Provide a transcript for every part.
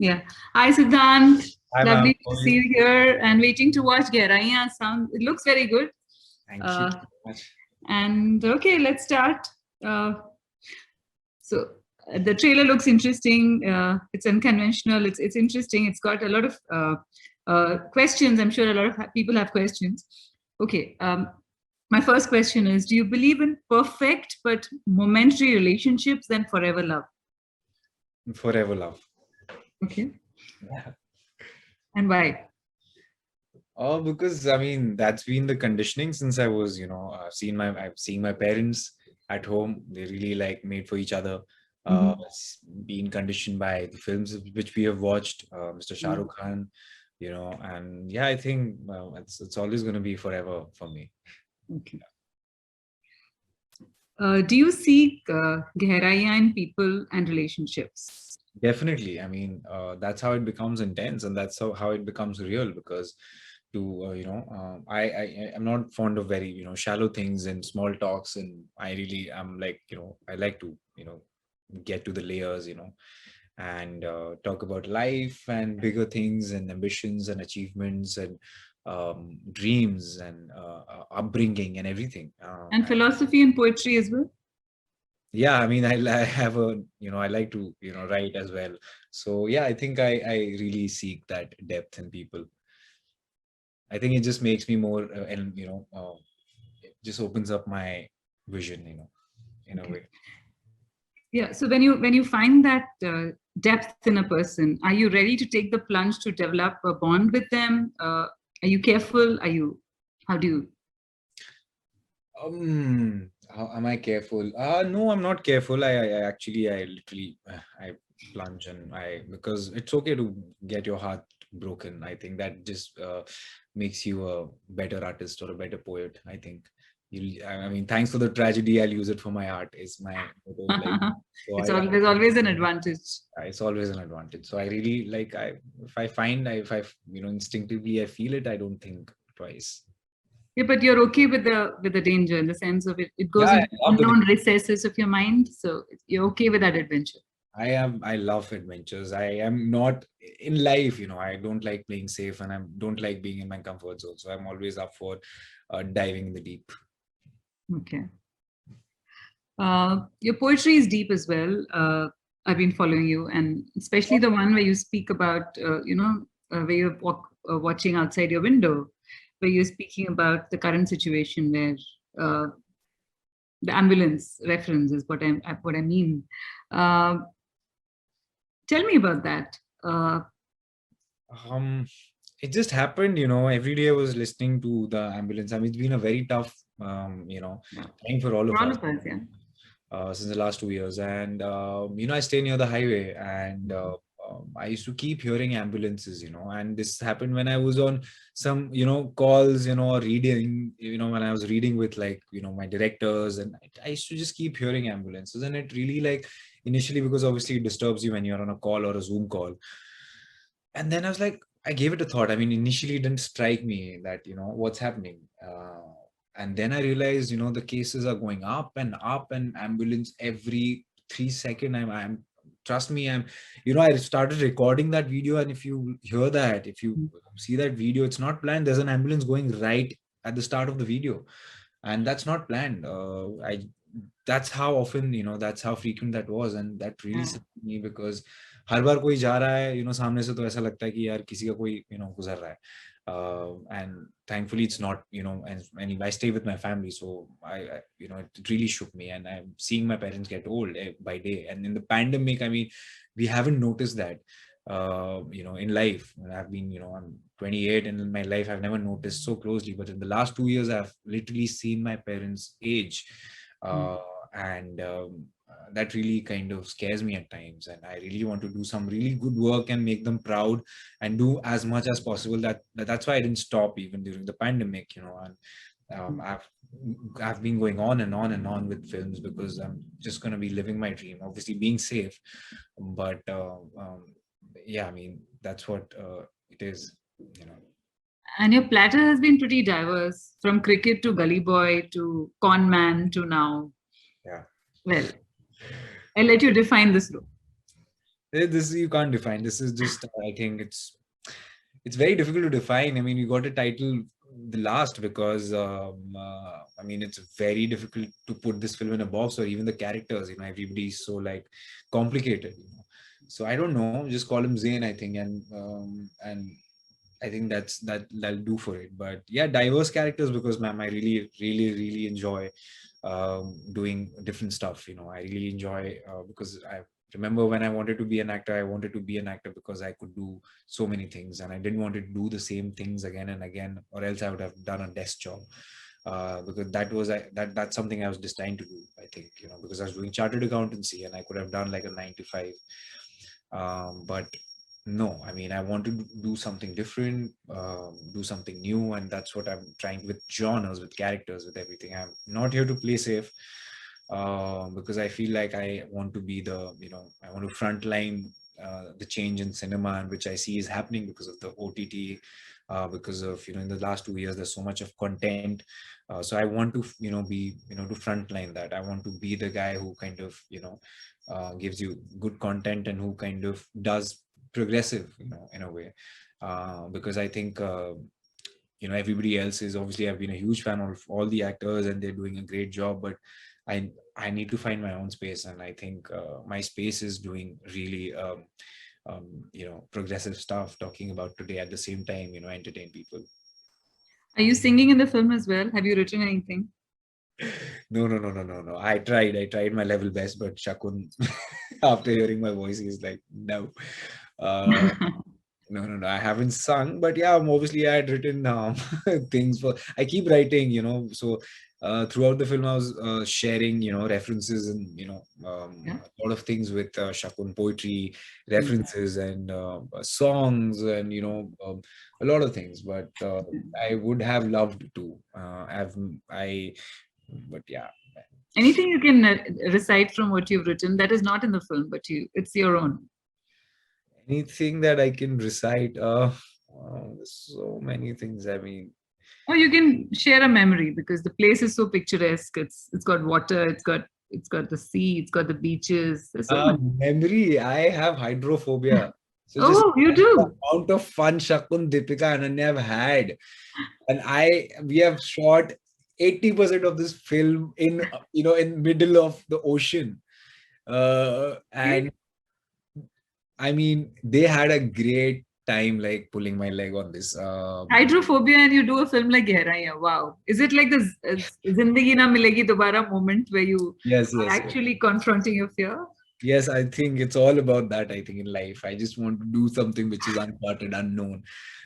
Yeah. Hi, Siddhant. Hi, ma'am. Lovely How to are see you? you here and waiting to watch Gehraiyaan. It looks very good. Thank you Uh, so much. and okay, let's start. Uh, so the trailer looks interesting. It's unconventional. It's interesting. It's got a lot of questions. I'm sure a lot of people have questions. Okay. My first question is: do you believe in perfect but momentary relationships and forever love? Forever love. Okay. Yeah. And why? Oh, because I mean that's been the conditioning since I was, I've seen my parents at home. They really like made for each other. Mhm. It's been conditioned by the films which we have watched, Mr. Shah Mm. Rukh Khan, and yeah, I think it's always going to be forever for me. Okay. Do you seek Gehraiyaan in people and relationships? Definitely. I mean, that's how it becomes intense, and that's how it becomes real. Because I'm not fond of very shallow things and small talks, and I really am like I like to get to the layers, and talk about life and bigger things and ambitions and achievements and dreams and upbringing and everything. And philosophy and poetry as well? Yeah, I mean, I have a I like to write as well. So yeah, I think I really seek that depth in people. I think it just makes me more and it just opens up my vision, in a Okay. way. Yeah. So when you find that depth in a person, are you ready to take the plunge to develop a bond with them? Are you careful? Are you? How do you? Am I careful? No, I'm not careful. I actually, I literally, I plunge and because it's okay to get your heart broken. I think that just makes you a better artist or a better poet. I think I mean, thanks for the tragedy. I'll use it for my art. Is my motto in life. So There's always an advantage. it's always an advantage. So I really like, if I find, if I, instinctively I feel it, I don't think twice. Yeah, but you're okay with the danger in the sense of it. It Yeah, goes I into love the unknown recesses of your mind, so you're okay with that adventure. I love adventures. I am not in life, I don't like playing safe and I don't like being in my comfort zone. So I'm always up for diving in the deep. Okay. Your poetry is deep as well. I've been following you, and especially the one where you speak about, where you're watching outside your window, where you're speaking about the current situation where the ambulance reference is what I mean. Uh, Tell me about that. Um, it just happened, every day I was listening to the ambulance. I mean, it's been a very tough, Yeah. time for all For of all us. of us, yeah. Since the last 2 years. And, I stay near the highway and I used to keep hearing ambulances, and this happened when I was on some, calls, or reading, when I was reading with like, my directors, and I used to just keep hearing ambulances. And it really like initially, because obviously it disturbs you when you're on a call or a Zoom call. And then I was like, I gave it a thought. I mean, initially it didn't strike me that, what's happening. And then I realized, the cases are going up and ambulance every 3 seconds. Trust me, I started recording that video. And if you hear that, if you see that video, it's not planned. There's an ambulance going right at the start of the video. And that's not planned. That's how often, that's how frequent that was. And that really Yeah. struck me because हर बार कोई जा रहा है सामने से तो ऐसा लगता है कि यार किसी का कोई गुजर रहा है and thankfully it's not and I stay with my family, so I it really shook me, and I'm seeing my parents get old by day. And in the pandemic, I mean, we haven't noticed that in life. I've been I'm 28, and in my life I've never noticed so closely, but in the last 2 years I've literally seen my parents age. Mm. uh, and that really kind of scares me at times, and I really want to do some really good work and make them proud and do as much as possible. That's why I didn't stop even during the pandemic, and I've been going on and on and on with films because I'm just going to be living my dream, obviously being safe. But yeah, I mean, that's what it is, you know. And your platter has been pretty diverse, from cricket to gully boy to con man to now. Yeah. Well, I'll let you define this role. This you can't define. This is just, I think it's very difficult to define. I mean, you got a title the last because I mean, it's very difficult to put this film in a box, or even the characters. You know, everybody's so like complicated. You know, so I don't know. Just call him Zayn, I think, and I think that'll do for it. But yeah, diverse characters, because ma'am, I really enjoy doing different stuff. You know, I really enjoy because I remember when I wanted to be an actor, I wanted to be an actor because I could do so many things, and I didn't want to do the same things again and again, or else I would have done a desk job. Because that's something I was destined to do. I think, you know, because I was doing chartered accountancy and I could have done like a 9 to 5. But no, I mean, I want to do something different, do something new, and that's what I'm trying with genres, with characters, with everything. I'm not here to play safe, because I feel like I want to be the, you know, I want to frontline the change in cinema, and which I see is happening because of the OTT, because of, you know, in the last 2 years there's so much of content. So I want to, you know, be, you know, to frontline that. I want to be the guy who kind of, you know, gives you good content, and who kind of does progressive, you know, in a way, because I think you know, everybody else is obviously, I've been a huge fan of all the actors and they're doing a great job, but I need to find my own space, and I think my space is doing really you know, progressive stuff, talking about today, at the same time, you know, entertain people. Are you singing in the film as well? Have you written anything? No. I tried my level best, but Shakun, after hearing my voice, he's like, no. Uh, no. I haven't sung, but yeah, obviously I had written things for. I keep writing, you know. So throughout the film, I was sharing, you know, references, and you know, Yeah. a lot of things with Shakun, poetry, Mm. references, and songs, and you know, a lot of things. But I would have loved to. But yeah. Anything you can recite from what you've written that is not in the film, but it's your own. Anything that I can recite? There's so many things. I mean, Or you can share a memory because the place is so picturesque. It's got water, it's got the sea, it's got the beaches. There's so much. memory. I have hydrophobia. So just Oh, you the do. amount of fun Shakun, Deepika, and Ananya have had, and we have shot 80% of this film in, you know, in middle of the ocean, Okay. and I mean, they had a great time like pulling my leg on this. Hydrophobia, and you do a film like Gehraiyaan. Wow. Is it like the Zindagi Na Milegi Dobara moment where you Yes, are yes, yes. actually confronting your fear? Yes, I think it's all about that. I think in life, I just want to do something which is uncharted, unknown.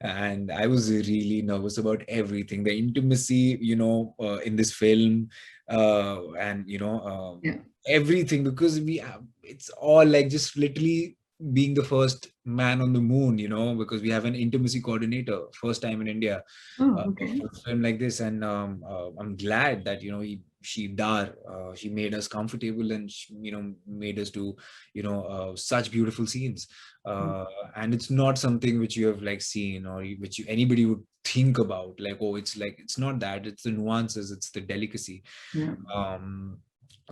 And I was really nervous about everything, the intimacy, you know, in this film, and, you know, Yeah. everything, because it's all like just literally being the first man on the moon, you know, because we have an intimacy coordinator, first time in India, Oh, okay. for a film like this. And I'm glad that, you know, she made us comfortable, and she, you know, made us do, you know, such beautiful scenes, uh, and it's not something which you have like seen, or which anybody would think about, like, oh, it's like, it's not that, it's the nuances, it's the delicacy. Yeah. um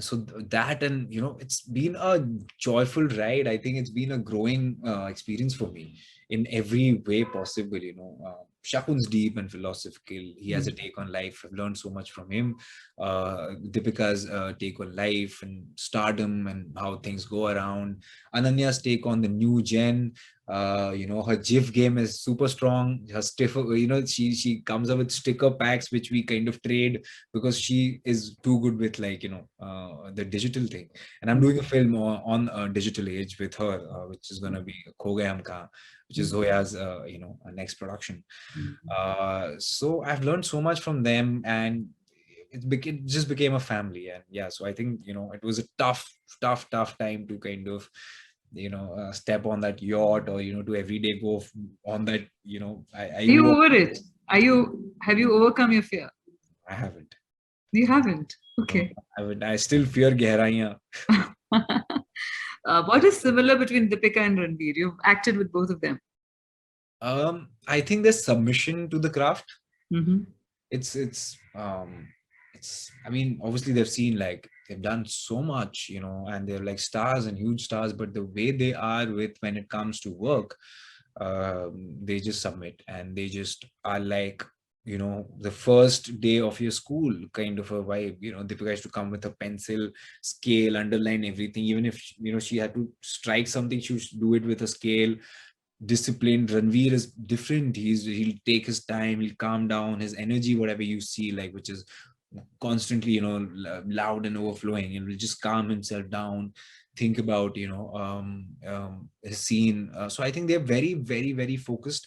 so that, and you know, it's been a joyful ride. I think it's been a growing experience for me in every way possible, you know. Shakun's deep and philosophical. He has a take on life. I've learned so much from him. Deepika's take on life and stardom and how things go around. Ananya's take on the new gen. You know, her GIF game is super strong. Her stiffer, you know, she comes up with sticker packs which we kind of trade, because she is too good with, like, you know, the digital thing. And I'm doing a film on digital age with her, which is going to be Gehraiyaan, which is Zoya's, you know, next production. So I've learned so much from them, and it just became a family. And yeah, so I think, you know, it was a tough time to kind of, you know, step on that yacht, or, you know, to every day go on that, you know, Are you over it? Have you overcome your fear? I haven't. You haven't. No, Okay. I haven't. I still fear Gehraiyaan. What is similar between Deepika and Ranveer? You've acted with both of them. I think there's submission to the craft. Mm-hmm. It's I mean, obviously they've seen like they've done so much, and they're like stars and huge stars, but the way they are with when it comes to work, they just submit, and they just are like, the first day of your school kind of a vibe. Deepika used to come with a pencil, scale, underline everything. Even if she had to strike something, she would do it with a scale. Disciplined. Ranveer is different. He'll take his time, he'll calm down. His energy, whatever you see, like, which is constantly loud and overflowing, and will just calm himself down, think about his scene. So I think they're very, very, very focused.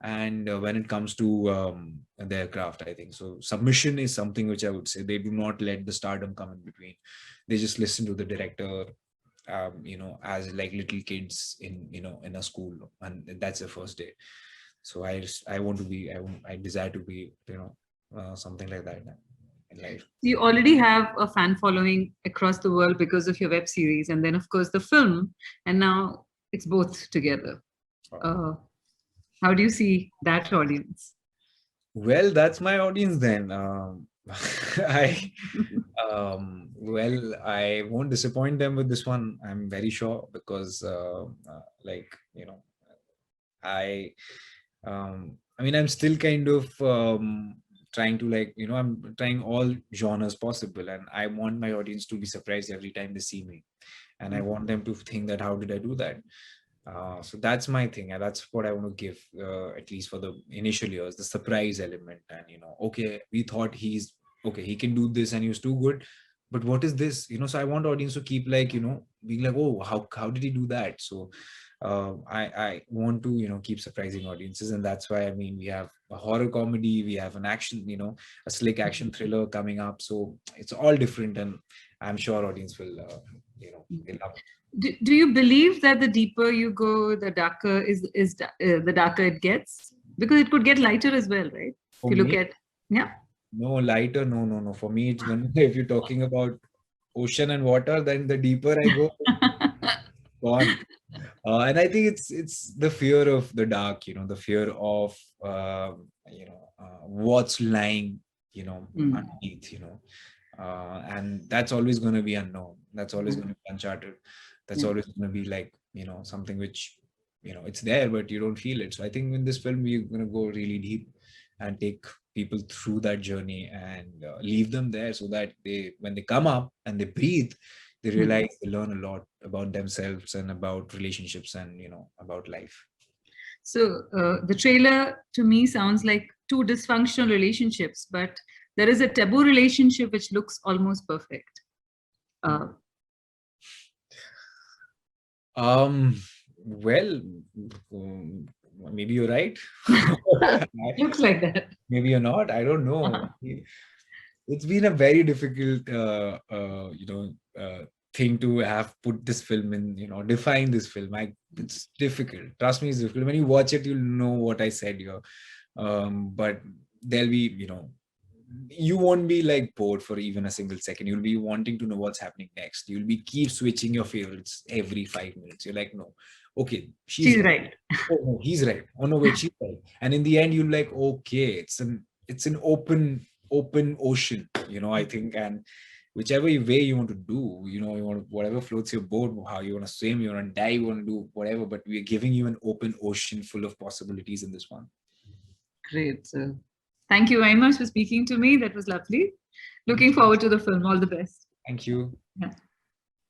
And when it comes to their craft, I think so submission is something which I would say they do not let the stardom come in between. They just listen to the director, as like little kids in a school, and that's the first day. So I want to be, I desire to be, something like that in life. You already have a fan following across the world because of your web series, and then of course the film, and now it's both together. How do you see that audience? Well, that's my audience then. I well, I won't disappoint them with this one, I'm very sure, because like, I I mean, I'm still kind of trying to, like, I'm trying all genres possible, and I want my audience to be surprised every time they see me, and I want them to think that how did I do that. So that's my thing, and that's what I want to give, at least for the initial years, the surprise element. And okay, we thought he can do this, and he was too good, but what is this? So I want audience to keep, like, being like, oh, how did he do that? So I want to keep surprising audiences, and that's why, I mean, we have a horror comedy, we have an action, a slick action thriller coming up. So it's all different, and I'm sure audience will they love it. Do you believe that the deeper you go, the darker the darker it gets? Because it could get lighter as well, right? For If you look me, at, yeah. no, lighter, no. For me, it's gonna if you're talking about ocean and water, then the deeper I go, gone. And I think it's the fear of the dark, the fear of what's lying, underneath, and that's always going to be unknown. That's always going to be uncharted. That's always going to be like, something which, it's there, but you don't feel it. So I think in this film, we're going to go really deep and take people through that journey, and leave them there, so that when they come up and they breathe, they realize, they learn a lot about themselves and about relationships, and about life. So the trailer to me sounds like two dysfunctional relationships, but there is a taboo relationship which looks almost perfect. Well, maybe you're right. Looks like that. Maybe you're not. I don't know. It's been a very difficult, thing to have put this film in, define this film. It's difficult. Trust me, it's difficult. When you watch it, you'll know what I said here. But there'll be, you won't be like bored for even a single second. You'll be wanting to know what's happening next. You'll be keep switching your favorites every 5 minutes. You're like, no, okay, she's right. Oh no, he's right. Oh no, wait, she's right. And in the end, you're like, okay, it's an open ocean, I think. And whichever way you want to do, you want whatever floats your boat, how you want to swim, you want to dive, you want to do whatever, but we're giving you an open ocean full of possibilities in this one. Great. So thank you very much for speaking to me. That was lovely. Looking forward to the film. All the best. Thank you. Yeah.